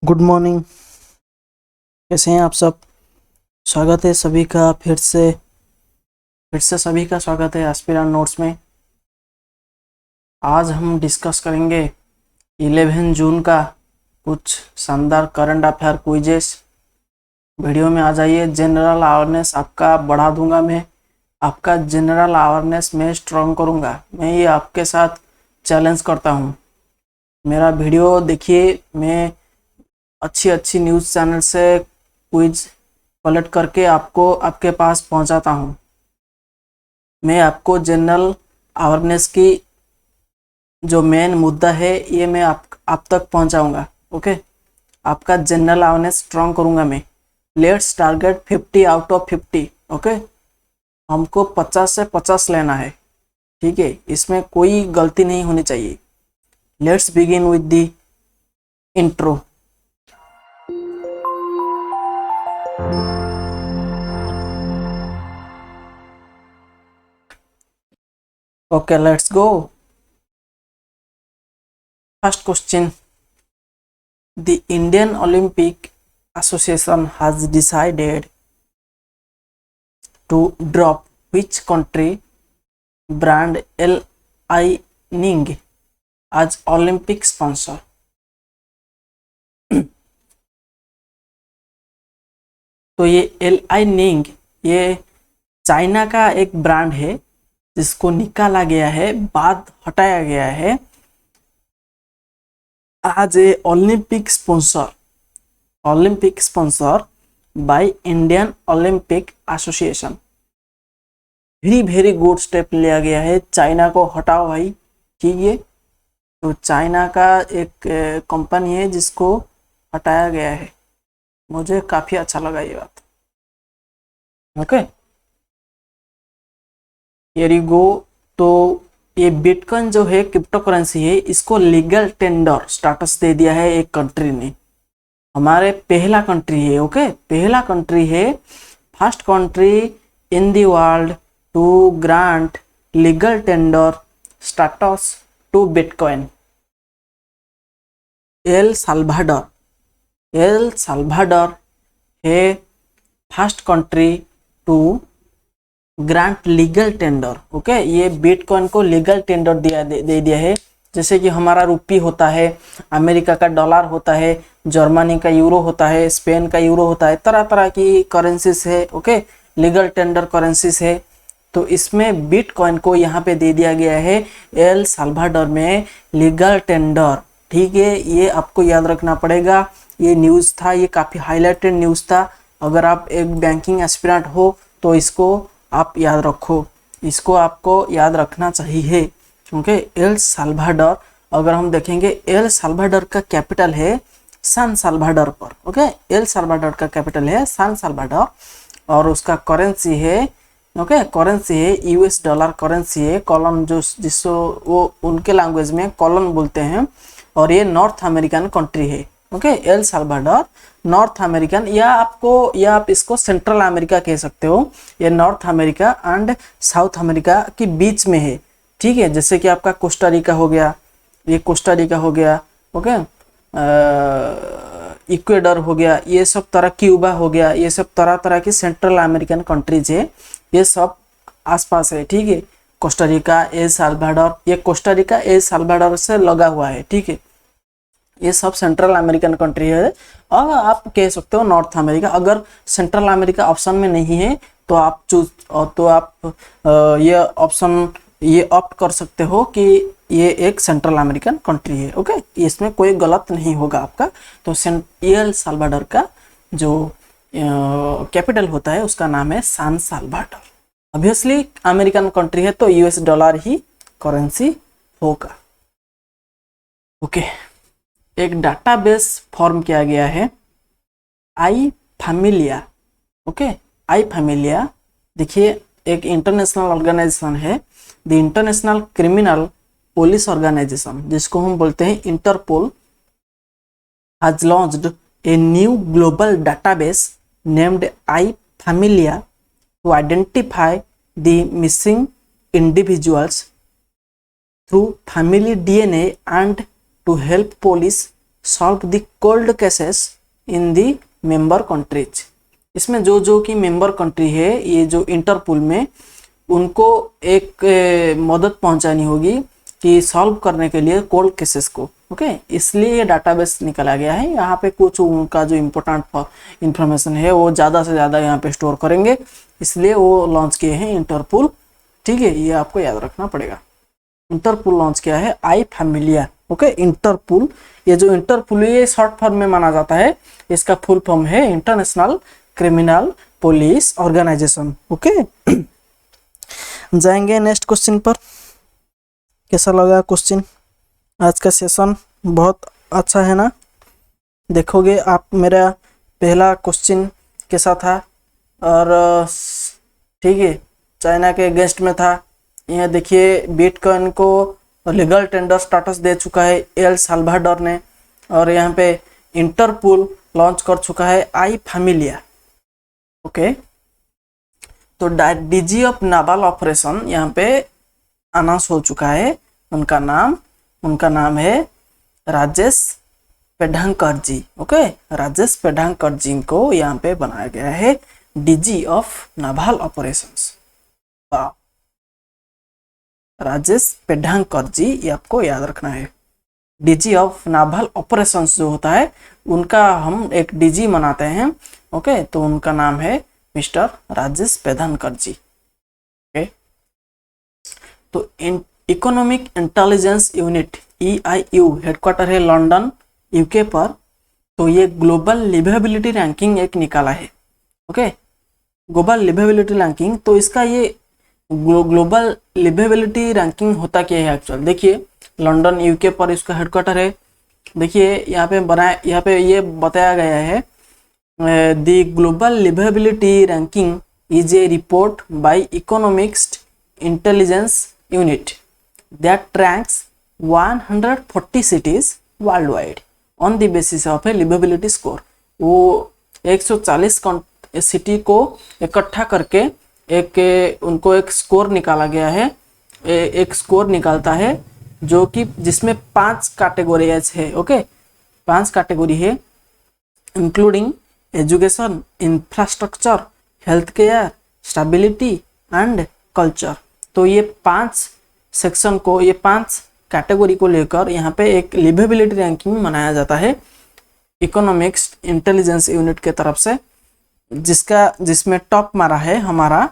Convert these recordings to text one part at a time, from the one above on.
Good morning. कैसे हैं आप सब? स्वागत है सभी का फिर से सभी का स्वागत है एस्पिरेंट नोट्स में। आज हम डिस्कस करेंगे 11 जून का कुछ शानदार करंट अफेयर क्विजेस। वीडियो में आ जाइए। जनरल अवेयरनेस आपका बढ़ा दूंगा मैं, आपका जनरल अवेयरनेस में स्ट्रॉन्ग करूंगा। मैं ये आपके साथ चैलेंज करता हूँ। मेरा वीडियो देखिए, मैं अच्छी अच्छी न्यूज़ चैनल से क्विज कलेक्ट करके आपको आपके पास पहुंचाता हूं। मैं आपको जनरल अवेयरनेस की जो मेन मुद्दा है ये मैं आप तक पहुंचाऊंगा। ओके, आपका जनरल अवेयरनेस स्ट्रॉन्ग करूंगा मैं। Let's target 50 out of 50। Okay, हमको 50 से 50 लेना है। ठीक है, इसमें कोई गलती नहीं होनी चाहिए। Let's begin with the intro. Okay, let's go. First question. The Indian Olympic Association has decided to drop which country brand Li Ning as Olympic sponsor? तो ये Li Ning ये चाइना का एक ब्रांड है जिसको निकाला गया है, बाद हटाया गया है as a Olympic sponsor by Indian Olympic Association। Very good step लिया गया है। चाइना को हटाओ भाई। ठीक है, तो चाइना का एक कंपनी है जिसको हटाया गया है। मुझे काफी अच्छा लगा ये बात। Okay, here you go. तो ये बिटकॉइन जो है क्रिप्टो करेंसी है, इसको लीगल टेंडर स्टेटस दे दिया है एक कंट्री ने। हमारे पहला कंट्री है। ओके, पहला कंट्री है, first country in the world to grant legal tender status to bitcoin. El Salvador है first country to grant legal tender. Okay, ये बिटकॉइन को लीगल टेंडर दे दिया है। जैसे कि हमारा रुपी होता है, अमेरिका का डॉलर होता है, जर्मनी का यूरो होता है, स्पेन का यूरो होता है, तरह तरह की करेंसीज है। ओके, लीगल टेंडर करेंसीज है। तो इसमें बिटकॉइन को यहाँ पे दे दिया गया है एल साल्वाडोर में लीगल टेंडर। ठीक है, ये आपको याद रखना पड़ेगा। ये न्यूज़ था, ये काफ़ी हाईलाइटेड न्यूज़ था। अगर आप एक बैंकिंग एस्पिरेंट हो तो इसको आप याद रखो, इसको आपको याद रखना चाहिए। क्योंकि एल साल्वाडोर, अगर हम देखेंगे, एल साल्वाडोर का कैपिटल है सान साल्वाडोर पर। ओके, एल साल्वाडोर का कैपिटल है सान साल्वाडोर और उसका करेंसी है, ओके, करेंसी है यूएस डॉलर करेंसी है। कॉलन जिसको वो उनके लैंग्वेज में कॉलन बोलते हैं। और ये नॉर्थ अमेरिकन कंट्री है। Okay, El Salvador north American, या आप इसको सेंट्रल अमेरिका कह सकते हो। ये north America and south America के बीच में है। ठीक है, जैसे कि आपका कोस्टारिका हो गया, ये कोस्टारिका हो गया। ओके, इक्वेडर हो गया, ये सब तरह, क्यूबा हो गया, ये सब तरह तरह की सेंट्रल अमेरिकन कंट्रीज है। ये सब आसपास है। ठीक है, कोस्टारिका, एल साल्वाडोर, ये कोस्टारिका एल साल्वाडोर से लगा हुआ है। ठीक है, ये सब सेंट्रल अमेरिकन कंट्री है। और आप कह सकते हो नॉर्थ अमेरिका। अगर सेंट्रल अमेरिका ऑप्शन में नहीं है तो आप ये ऑप्शन ये ऑप्ट कर सकते हो कि ये एक सेंट्रल अमेरिकन कंट्री है। ओके, इसमें कोई गलत नहीं होगा आपका। तो एल साल्वाडोर का जो कैपिटल होता है उसका नाम है सान साल्वाडोर। ऑब्वियसली अमेरिकन कंट्री है तो यूएस डॉलर ही करेंसी होगा। ओके, एक डाटाबेस फॉर्म किया गया है I Familia. Okay, I Familia देखिए एक इंटरनेशनल ऑर्गेनाइजेशन है, the international criminal police organisation, जिसको हम बोलते हैं Interpol, has launched a new global database named I Familia to identify the missing individuals through family DNA and to help police solve the cold cases in the member countries. इसमें जो जो कि member country है ये जो interpole में, उनको एक मदद पहुंचानी होगी कि सॉल्व करने के लिए कोल्ड केसेस को। ओके, इसलिए ये डाटाबेस निकाला गया है। यहाँ पे कुछ उनका जो इम्पोर्टेंट इंफॉर्मेशन है वो ज़्यादा से ज़्यादा यहाँ पे स्टोर करेंगे, इसलिए वो लॉन्च किए हैं इंटरपोल। ठीक है, ये आपको याद रखना पड़ेगा। इंटरपोल लॉन्च किया है आई फैमिलिया। ओके, इंटरपोल, ये जो इंटरपोल ये शॉर्ट फॉर्म में माना जाता है, इसका फुल फॉर्म है international criminal police organisation. Okay, जाएंगे नेक्स्ट क्वेश्चन पर। कैसा लगा क्वेश्चन? आज का सेशन बहुत अच्छा है ना? देखोगे आप मेरा पहला क्वेश्चन कैसा था, और ठीक है चाइना के अगेंस्ट में था। यहाँ देखिए बिटकॉइन को लीगल टेंडर स्टेटस दे चुका है एल साल्वाडोर ने, और यहाँ पे इंटरपोल लॉन्च कर चुका है आई फैमिलिया। ओके, तो डीजी ऑफ नावल ऑपरेशन यहाँ पे अनाउंस हो चुका है। उनका नाम है राजेश पेढ़ांकर जी। ओके, राजेश पेढ़ांकर जी को यहाँ पे बनाया गया है DG of naval operations. Rajesh Pendharkar ji, ये आपको याद रखना है। डीजी ऑफ नावल ऑपरेशंस जो होता है उनका हम एक डीजी मनाते हैं। ओके, तो उनका नाम है मिस्टर राजेश पेढ़ांकर जी। ओके, तो economic intelligence unit EIU headquarter है लंदन यूके पर। तो ये ग्लोबल लिवेबिलिटी रैंकिंग एक निकाला है। ओके, ग्लोबल लिवेबिलिटी रैंकिंग, तो इसका ये ग्लोबल लिवेबिलिटी रैंकिंग होता क्या है एक्चुअल? देखिए लंदन यूके पर इसका हेडक्वार्टर है। देखिए यहाँ पे ये बताया गया है the global liveability ranking is a report by economics intelligence unit that ranks 140 cities worldwide on the basis of a livability score। वो 140 सिटी को इकट्ठा करके उनको एक स्कोर निकाला गया है। एक स्कोर निकालता है जो कि जिसमें 5 कैटेगरीज है। ओके, 5 कैटेगरी है, including education, infrastructure, health care, stability and culture. तो ये 5 सेक्शन को, ये 5 कैटेगरी को लेकर यहाँ पे एक लिवेबिलिटी रैंकिंग मनाया जाता है इकोनॉमिक्स इंटेलिजेंस यूनिट के तरफ से, जिसमें टॉप मारा है हमारा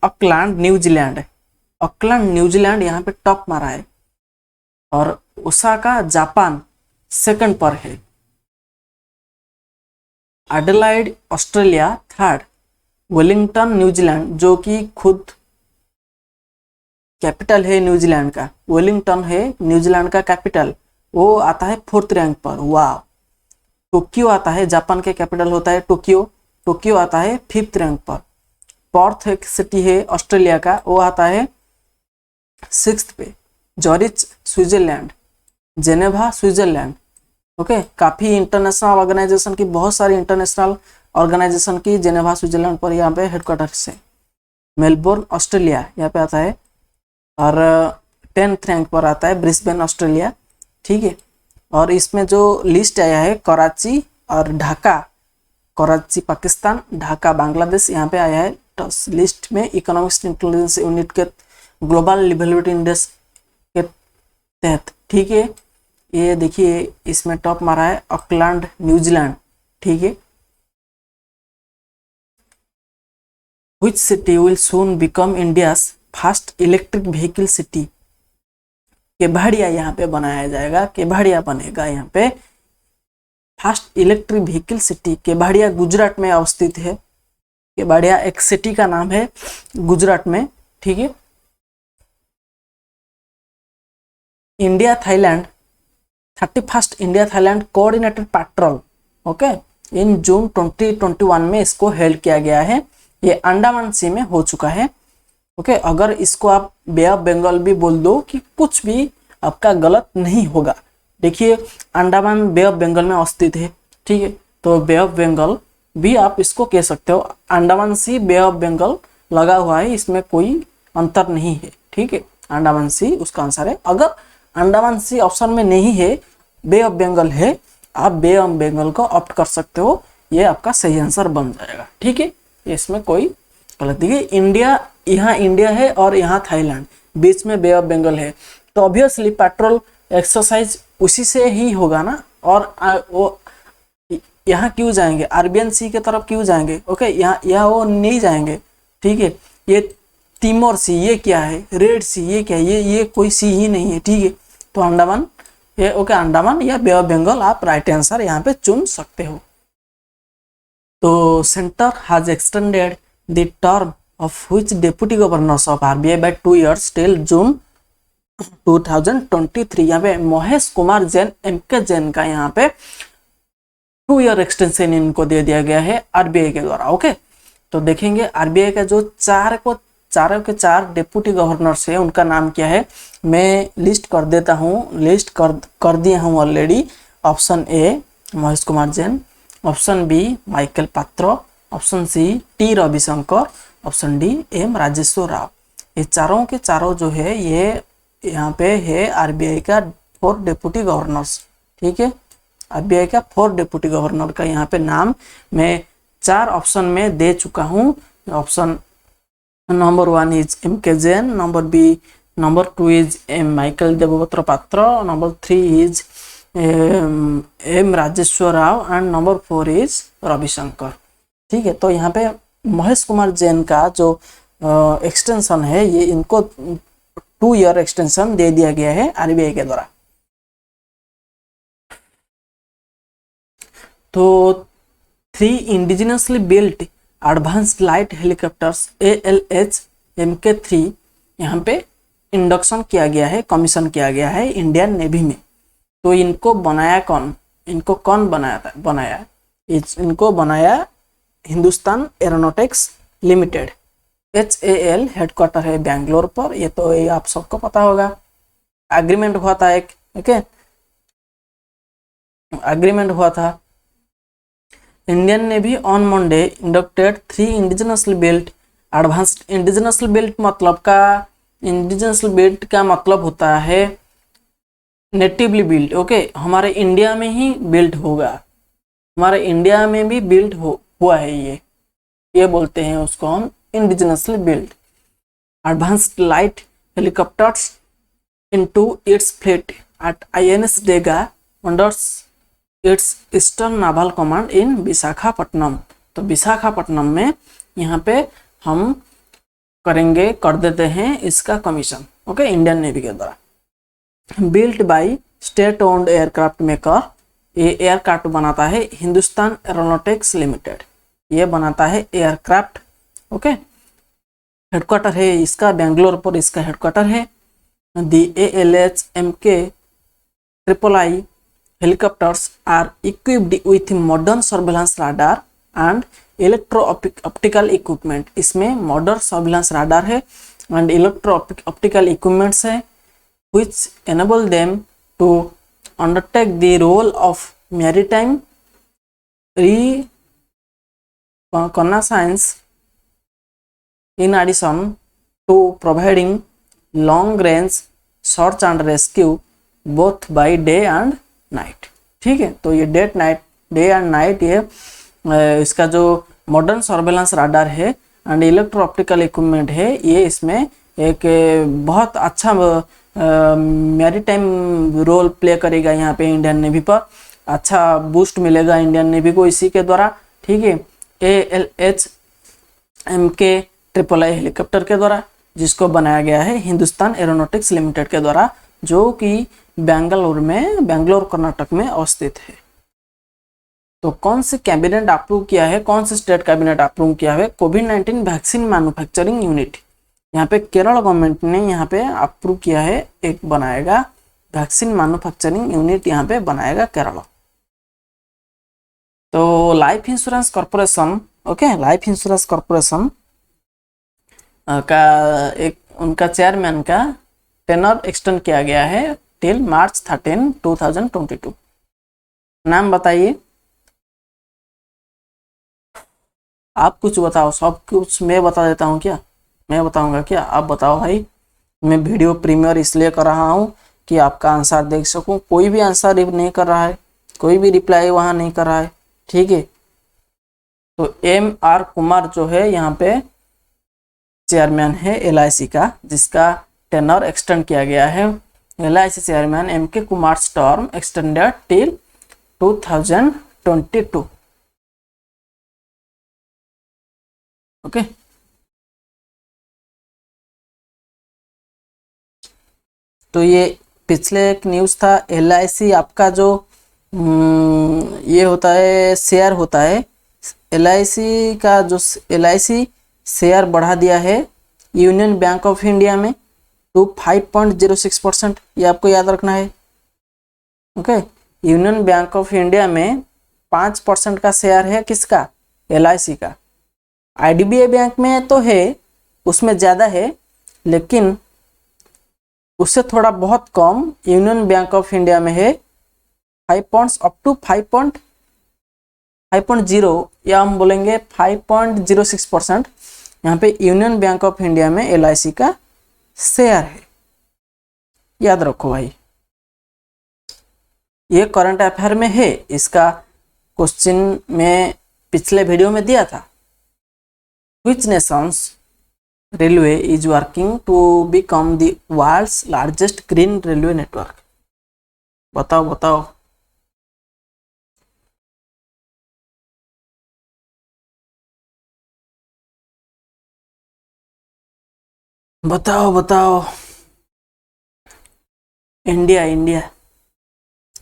ऑकलैंड न्यूजीलैंड। ऑकलैंड न्यूजीलैंड यहाँ पे टॉप मारा है, और ओसाका जापान सेकंड पर है। Adelaide Australia third, Wellington New Zealand जो कि खुद कैपिटल है न्यूजीलैंड का, वेलिंगटन है न्यूजीलैंड का कैपिटल, वो आता है 4th रैंक पर। वाह, टोक्यो आता है, जापान के कैपिटल होता है टोक्यो आता है 5th रैंक पर। पर्थ एक सिटी है ऑस्ट्रेलिया का, वो आता है 6th पे। जॉरिच स्विट्जरलैंड, जेनेवा स्विट्जरलैंड। ओके, काफ़ी इंटरनेशनल ऑर्गेनाइजेशन की, बहुत सारी इंटरनेशनल ऑर्गेनाइजेशन की जेनेवा स्विट्जरलैंड पर यहाँ पे हेडक्वार्टर से। मेलबोर्न ऑस्ट्रेलिया यहाँ पे आता है, और 10th रैंक पर आता है ब्रिस्बेन ऑस्ट्रेलिया। ठीक है, और इसमें जो लिस्ट आया है कराची और ढाका, कराची पाकिस्तान, ढाका बांग्लादेश यहाँ पे आया है लिस्ट में इकोनॉमिक्स इंटेलिजेंस यूनिट के ग्लोबल लिवेबिलिटी इंडेक्स के तहत। ठीक है, ये देखिए इसमें टॉप मारा है ऑकलैंड न्यूजीलैंड। ठीक है, which city will soon become India's first electric vehicle city? Kevadia यहाँ पे बनाया जाएगा, केवड़िया बनेगा यहाँ पे first electric vehicle city. Kevadia Gujarat में अवस्थित है। केवड़िया एक सिटी का नाम है गुजरात में। ठीक है, India Thailand 31st India Thailand coordinated patrol. Okay, in June 2021 में इसको हेल्ड किया गया है। ये अंडमान सी में हो चुका है। ओके, अगर इसको आप बे ऑफ बंगाल भी बोल दो कि कुछ भी आपका गलत नहीं होगा। देखिए अंडमान बे ऑफ बंगाल में अवस्थित है। ठीक है, तो बे ऑफ बंगाल भी आप इसको कह सकते हो। अंडमान सी बे ऑफ बंगाल लगा हुआ है, इसमें कोई अंतर नहीं है। ठीक है, अंडमान सी उसका आंसर है। अगर अंडमान सी ऑप्शन में नहीं है बे ऑफ बंगाल है, आप बे ऑफ बंगाल को ऑप्ट कर सकते हो, ये आपका सही आंसर बन जाएगा। ठीक है, इसमें कोई गलती नहीं। इंडिया, यहाँ इंडिया है और यहाँ थाईलैंड, बीच में बे ऑफ बंगाल है, तो ऑब्वियसली पेट्रोल एक्सरसाइज उसी से ही होगा ना। और वो यहाँ क्यों जाएंगे, अरबियन सी की तरफ क्यों जाएंगे, ओके, यहाँ वो नहीं जाएंगे। ठीक है, ये तिमोर सी ये क्या है, रेड सी ये क्या है, ये कोई सी ही नहीं है। ठीक है, तो अंडमान ये ओके, अंडमान या बे ऑफ बंगाल आप राइट आंसर यहाँ पे चुन सकते हो। तो centre has extended the term of which deputy governors of RBI by 2 years till June 2023। यहाँ पे महेश कुमार जैन, एमके जैन का यहाँ पे 2 year एक्सटेंशन इनको दे दिया गया है आरबीआई के द्वारा। ओके, तो देखेंगे आरबीआई का जो चारों के चार डेप्यूटी गवर्नर्स है उनका नाम क्या है, मैं लिस्ट कर देता हूँ, लिस्ट कर दिया हूँ already. Option A Mahesh Kumar Jain, option B Michael Patra, option C T Ravishankar, option D M Rajeshwar Rao. ये चारों के चारों जो है ये यहाँ पे है आरबीआई का 4 डेप्यूटी गवर्नर्स। ठीक है, आरबीआई का 4 डेप्यूटी गवर्नर का यहाँ पे नाम मैं 4 ऑप्शन में दे चुका हूँ। Option number 1 is M K Jain, number 2 is M Michael Devvrat Patra, number 3 is M Rajeshwar Rao and number 4 is Ravishankar. ठीक है, तो यहाँ पे महेश कुमार जैन का जो एक्सटेंशन है ये इनको 2 year एक्सटेंशन दे दिया गया है आरबीआई के द्वारा। तो 3 indigenously built advanced light helicopters ALH MK3 यहाँ पे इंडक्शन किया गया है, कमीशन किया गया है इंडियन नेवी में। तो इनको बनाया कौन, इनको कौन बनाया इनको बनाया Hindustan aeronautics limited, HAL, headquarter है बेंगलोर पर। ये तो ये आप सबको पता होगा। एग्रीमेंट हुआ था एक, ओके, एग्रीमेंट हुआ था। Indian navy on Monday inducted 3 indigenously built advanced. Indigenously built मतलब का, इंडिजिनसली बिल्ट का मतलब होता है नेटिवली बिल्ट। ओके, हमारे इंडिया में ही बिल्ट होगा, हमारे इंडिया में भी बिल्ट हुआ है ये बोलते हैं उसको हम indigenously built. Advanced light helicopters into its fleet at INS Dega under its eastern naval command in Visakhapatnam. तो विशाखापट्टनम में यहाँ पे हम कर देते हैं इसका कमीशन, ओके, इंडियन नेवी के द्वारा। Built by state owned aircraft maker, ये एयरक्राफ्ट बनाता है हिंदुस्तान एरोनॉटिक्स लिमिटेड, ये बनाता है एयरक्राफ्ट। ओके, हेडक्वार्टर है इसका बेंगलोर पर, इसका हेडक्वार्टर है। दी ALH MK-III helicopters are equipped with modern surveillance radar and electro optical equipment। इसमें मॉडर्न सर्विलांस राडार है एंड इलेक्ट्रो ऑप्टिकल इक्विपमेंट्स है which enable them to undertake the role of maritime reconnaissance in addition to providing long range search and rescue both by day and night. ठीक है, तो ये day and night ये इसका जो modern surveillance radar है and electro optical equipment है, ये इसमें एक बहुत अच्छा मैरीटाइम रोल प्ले करेगा यहाँ पे इंडियन नेवी पर। अच्छा बूस्ट मिलेगा इंडियन नेवी को इसी के द्वारा। ठीक है, ALH MK-III हेलीकॉप्टर के द्वारा, जिसको बनाया गया है हिंदुस्तान एरोनॉटिक्स लिमिटेड के द्वारा, जो कि बेंगलोर कर्नाटक में अवस्थित है। तो कौन से कैबिनेट अप्रूव किया है, कौन से स्टेट कैबिनेट अप्रूव किया है कोविड-19 वैक्सीन मैन्युफैक्चरिंग यूनिट। यहाँ पे केरल गवर्नमेंट ने यहाँ पे अप्रूव किया है, एक बनाएगा वैक्सीन मैन्युफैक्चरिंग यूनिट यहाँ पे बनाएगा केरल। तो life insurance corporation, okay, life insurance corporation का एक उनका चेयरमैन का टेनर एक्सटेंड किया गया है टिल March 13, 2022। नाम बताइए, आप कुछ बताओ, सब कुछ मैं बता देता हूँ क्या, मैं बताऊंगा क्या, आप बताओ भाई। मैं वीडियो प्रीमियर इसलिए कर रहा हूँ कि आपका आंसर देख सकूं। कोई भी आंसर नहीं कर रहा है, कोई भी रिप्लाई वहां नहीं कर रहा है, ठीक है। तो M.R. कुमार जो है यहाँ पे चेयरमैन है LIC का, जिसका टेनर एक्सटेंड किया गया है। LIC chairman M.K. Kumar term extended till 2022। Okay, तो ये पिछले एक न्यूज़ था। LIC आपका जो ये होता है, शेयर होता है, LIC का जो LIC शेयर बढ़ा दिया है यूनियन बैंक ऑफ इंडिया में टू 5.06%। ये आपको याद रखना है। Okay, union bank of India में 5% का शेयर है किसका? LIC का। IDBI बैंक में तो है, उसमें ज़्यादा है, लेकिन उससे थोड़ा बहुत कम यूनियन बैंक ऑफ इंडिया में है। 5.0 या हम बोलेंगे 5.06% यहाँ पे यूनियन बैंक ऑफ इंडिया में LIC का शेयर है। याद रखो भाई, ये करंट अफेयर में है। इसका क्वेश्चन में पिछले वीडियो में दिया था। Which nations railway is working to become the world's largest green railway network? बताओ बताओ। बताओ बताओ। इंडिया इंडिया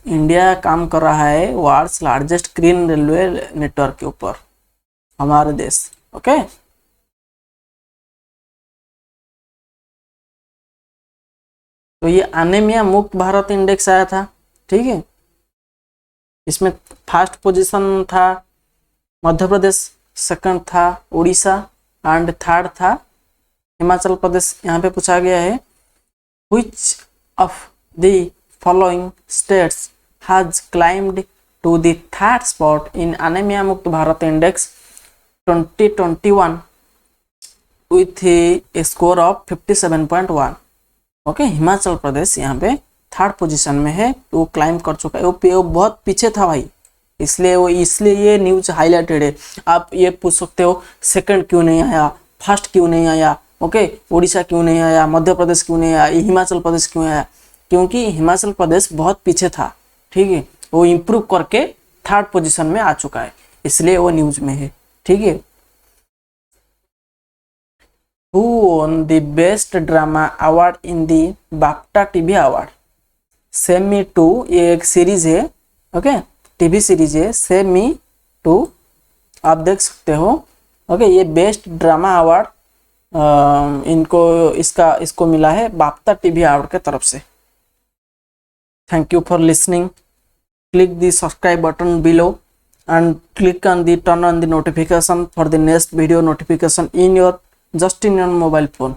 इंडिया काम कर रहा है world's largest green railway network के ऊपर, हमारे देश। ओके, तो ये अनेमिया मुक्त भारत इंडेक्स आया था, ठीक है। इसमें फर्स्ट पोजीशन था मध्य प्रदेश, सेकंड था उड़ीसा एंड थर्ड था हिमाचल प्रदेश। यहाँ पे पूछा गया है which of the following states has climbed to the third spot in anaemia Mukt Bharat index 2021 with a score of 57.1। Okay, Himachal Pradesh यहाँ पे थर्ड पोजीशन में है, वो क्लाइम कर चुका है। वो बहुत पीछे था भाई, इसलिए ये न्यूज हाईलाइटेड है। आप ये पूछ सकते हो सेकंड क्यों नहीं आया, फर्स्ट क्यों नहीं आया, ओके, उड़ीसा क्यों नहीं आया, मध्य प्रदेश क्यों नहीं आया, हिमाचल प्रदेश क्यों आया? क्योंकि हिमाचल प्रदेश बहुत पीछे था, ठीक है। वो इम्प्रूव करके थर्ड पोजीशन में आ चुका है, इसलिए वो न्यूज में है, ठीक है। Who won the Best Drama Award in the BAFTA TV Award? Save Me Too, ये एक सीरीज है, ओके, टीवी सीरीज है सेव मी टू, आप देख सकते हो। ओके, ये बेस्ट ड्रामा अवार्ड इसको मिला है बाफ्टा टीवी अवार्ड के तरफ से। Thank you for listening. click the subscribe button below and click on the turn on the notification for the next video notification in your mobile phone.